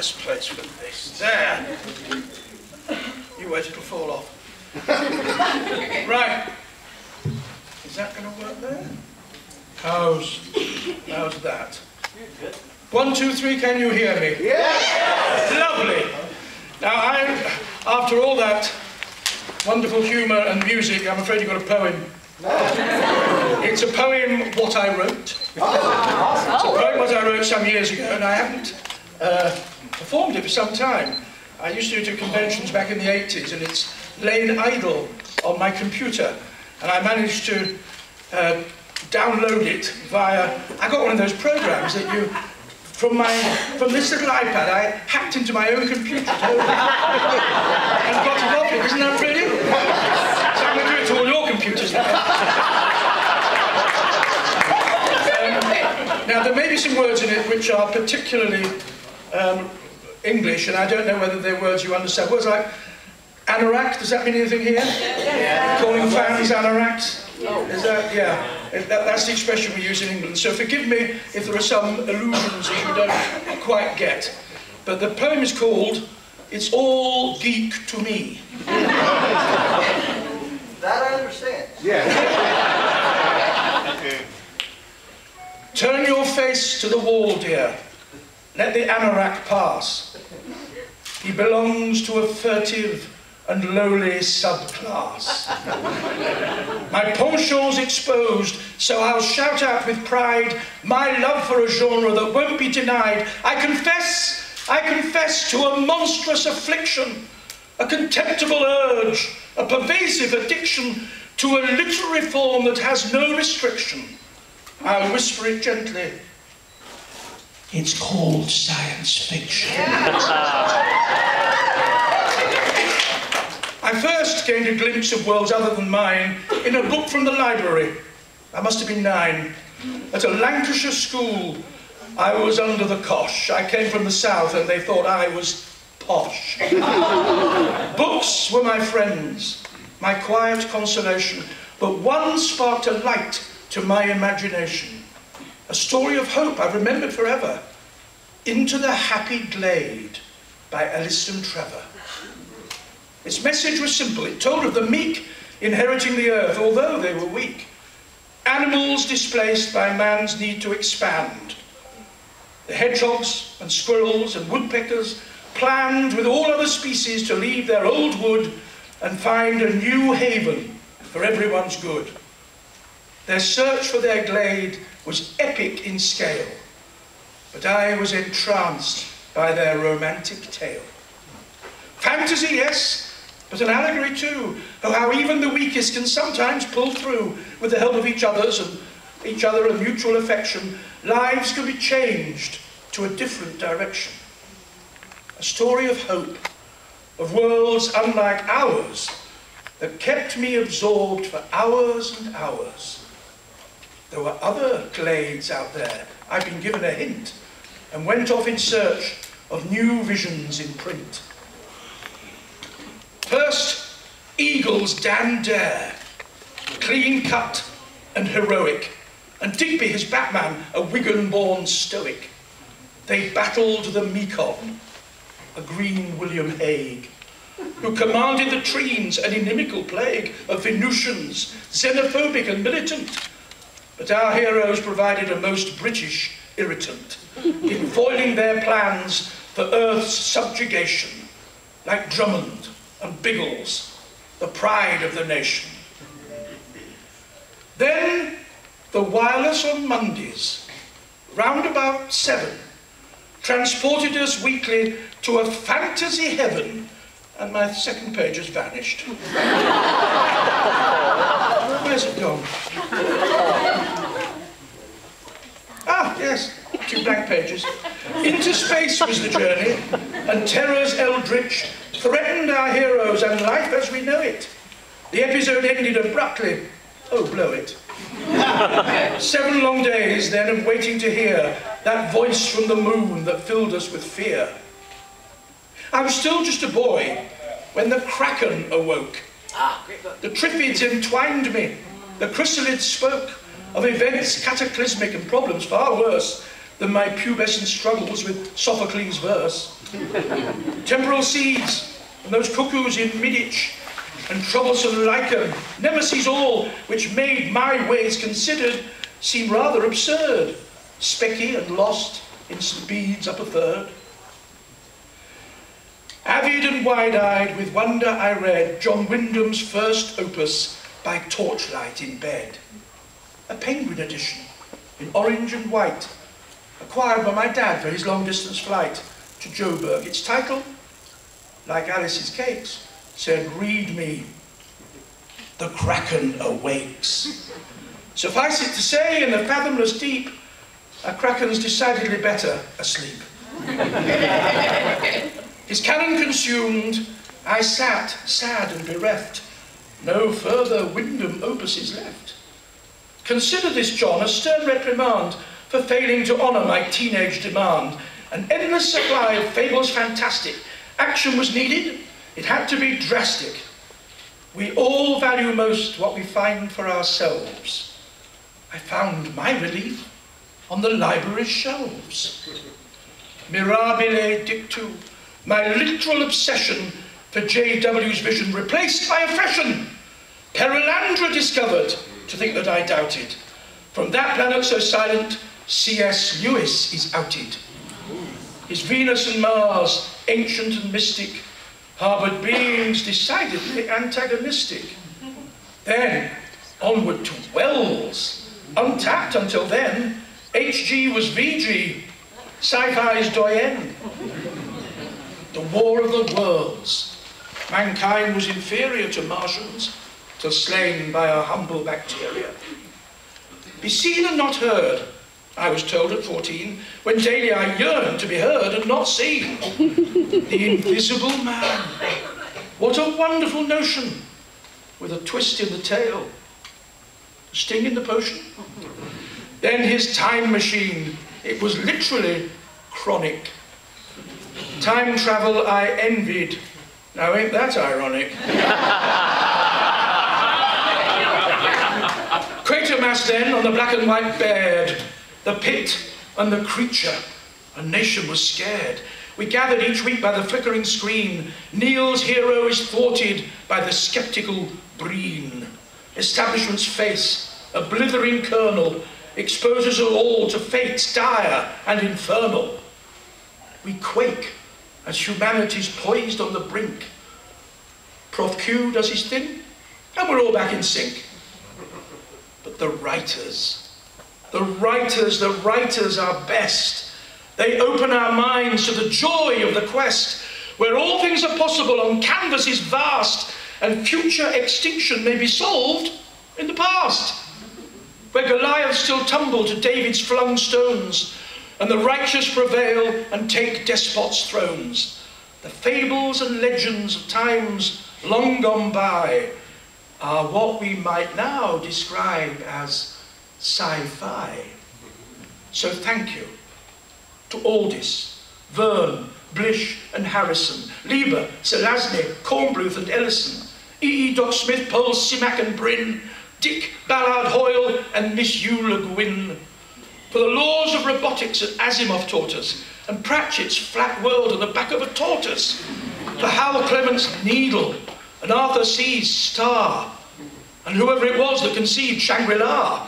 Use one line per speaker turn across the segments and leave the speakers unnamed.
best place for this. There. You wait, it'll fall off. Right. Is that going to work there? How's that? 1, 2, 3, can you hear me?
Yes!
Lovely. Now, after all that wonderful humour and music, I'm afraid you've got a poem. It's a poem what I wrote. It's a poem what I wrote some years ago, and I haven't performed it for some time. I used to do it at conventions back in the 80s, and it's lain idle on my computer. And I managed to download it via... I got one of those programs that you... From this little iPad, I hacked into my own computer and got it off it. Isn't that brilliant? So I'm going to do it to all your computers now. Now, there may be some words in it which are particularly English, and I don't know whether they're words you understand. Words like anorak, does that mean anything here? Yeah. Calling fans anoraks? Oh. Is that, yeah. That's the expression we use in England. So forgive me if there are some allusions that you don't quite get. But the poem is called It's All Geek To Me.
That I understand.
Yeah.
Turn your face to the wall, dear. Let the anorak pass. He belongs to a furtive and lowly subclass. My penchant's exposed, so I'll shout out with pride my love for a genre that won't be denied. I confess to a monstrous affliction, a contemptible urge, a pervasive addiction to a literary form that has no restriction. I'll whisper it gently. It's called science fiction. I first gained a glimpse of worlds other than mine in a book from the library. I must have been 9. At a Lancashire school, I was under the cosh. I came from the south and they thought I was posh. Books were my friends, my quiet consolation, but one sparked a light to my imagination. A story of hope I've remembered forever. Into the Happy Glade by Alison Trevor. Its message was simple. It told of the meek inheriting the earth, although they were weak. Animals displaced by man's need to expand. The hedgehogs and squirrels and woodpeckers planned with all other species to leave their old wood and find a new haven for everyone's good. Their search for their glade was epic in scale, but I was entranced by their romantic tale. Fantasy, yes, but an allegory too. Oh, how even the weakest can sometimes pull through with the help of each other and mutual affection. Lives can be changed to a different direction. A story of hope, of worlds unlike ours, that kept me absorbed for hours and hours. There were other glades out there. I'd been given a hint and went off in search of new visions in print. First, Eagle's Dan Dare, clean-cut and heroic, and Digby, his Batman, a Wigan-born stoic. They battled the Mekong, a green William Hague, who commanded the Treens, an inimical plague of Venusians, xenophobic and militant. But our heroes provided a most British irritant in foiling their plans for Earth's subjugation, like Drummond and Biggles, the pride of the nation. Then the wireless on Mondays, round about 7, transported us weekly to a fantasy heaven, and my second page has vanished. Where's it gone? Ah, yes, 2 blank pages. Into space was the journey, and terrors eldritch threatened our heroes and life as we know it. The episode ended abruptly. Oh, blow it. 7 long days then of waiting to hear that voice from the moon that filled us with fear. I was still just a boy when the Kraken awoke. The Triffids entwined me. The chrysalids spoke of events cataclysmic and problems far worse than my pubescent struggles with Sophocles' verse. Temporal seeds, and those cuckoos in Midditch, and troublesome lichen, nemesis all, which made my ways considered, seem rather absurd, specky and lost in St. Bede's upper third. Avid and wide-eyed with wonder I read John Wyndham's first opus by torchlight in bed. A penguin edition in orange and white, acquired by my dad for his long-distance flight to Joburg. Its title, like Alice's cakes, said, "Read me, the Kraken awakes." Suffice it to say, in the fathomless deep, a Kraken's decidedly better asleep. His cannon consumed, I sat, sad and bereft. No further Wyndham opuses left. Consider this, John, a stern reprimand for failing to honour my teenage demand. An endless supply of fables fantastic. Action was needed, it had to be drastic. We all value most what we find for ourselves. I found my relief on the library's shelves. Mirabile dictu, my literal obsession for J.W.'s vision replaced by a freshen. Perilandra discovered, to think that I doubted. From that planet so silent, C.S. Lewis is outed. His Venus and Mars, ancient and mystic, harboured beings decidedly antagonistic. Then, onward to Wells. Untapped until then, H.G. was V.G., sci-fi's doyen. The War of the Worlds. Mankind was inferior to Martians, till slain by our humble bacteria. Be seen and not heard, I was told at 14, when daily I yearned to be heard and not seen. The Invisible Man. What a wonderful notion, with a twist in the tail, a sting in the potion. Then his time machine, it was literally chronic. Time travel I envied. Now ain't that ironic? Quatermass then on the black and white bared, the pit and the creature. A nation was scared. We gathered each week by the flickering screen. Neil's hero is thwarted by the sceptical Breen. Establishment's face, a blithering kernel, exposes us all to fates dire and infernal. We quake as humanity's poised on the brink. Prof Q does his thing, and we're all back in sync. But the writers are best. They open our minds to the joy of the quest, where all things are possible on canvases vast, and future extinction may be solved in the past. Where Goliath still tumble to David's flung stones, and the righteous prevail and take despots' thrones. The fables and legends of times long gone by are what we might now describe as sci-fi. So thank you to Aldis, Verne, Blish and Harrison, Lieber, Selazny, Kornbluth and Ellison, E. Doc Smith, Pohl, Simak and Bryn, Dick, Ballard, Hoyle and Miss Hugh Le Guin. For the laws of robotics that Asimov taught us, and Pratchett's flat world on the back of a tortoise. For Hal Clement's needle, and Arthur C.'s star, and whoever it was that conceived Shangri-La.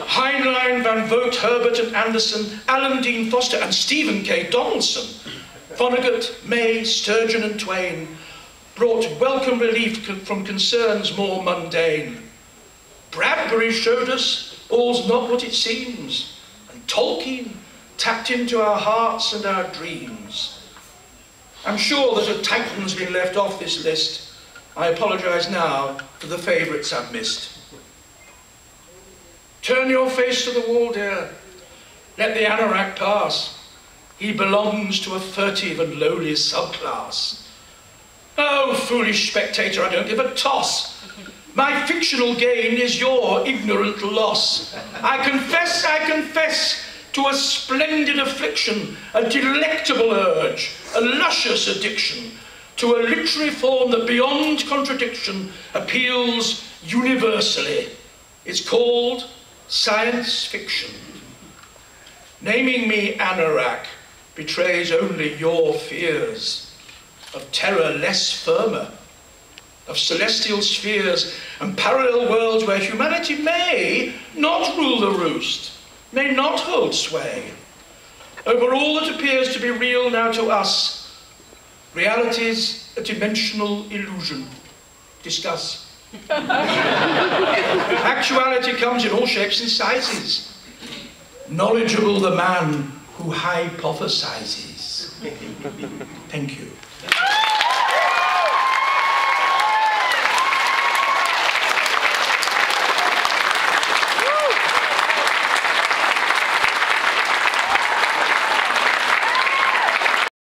Heinlein, Van Vogt, Herbert and Anderson, Alan Dean Foster and Stephen K. Donaldson, Vonnegut, May, Sturgeon and Twain brought welcome relief from concerns more mundane. Bradbury showed us all's not what it seems, and Tolkien tapped into our hearts and our dreams. I'm sure that a Titan's been left off this list. I apologise now for the favourites I've missed. Turn your face to the wall, dear. Let the anorak pass. He belongs to a furtive and lowly subclass. Oh, foolish spectator, I don't give a toss. My fictional gain is your ignorant loss. I confess to a splendid affliction, a delectable urge, a luscious addiction, to a literary form that beyond contradiction appeals universally. It's called science fiction. Naming me anorak betrays only your fears of terror less firmer, of celestial spheres and parallel worlds where humanity may not rule the roost, may not hold sway over all that appears to be real now to us. Reality's a dimensional illusion. Discuss. Actuality comes in all shapes and sizes. Knowledgeable the man who hypothesizes. Thank you.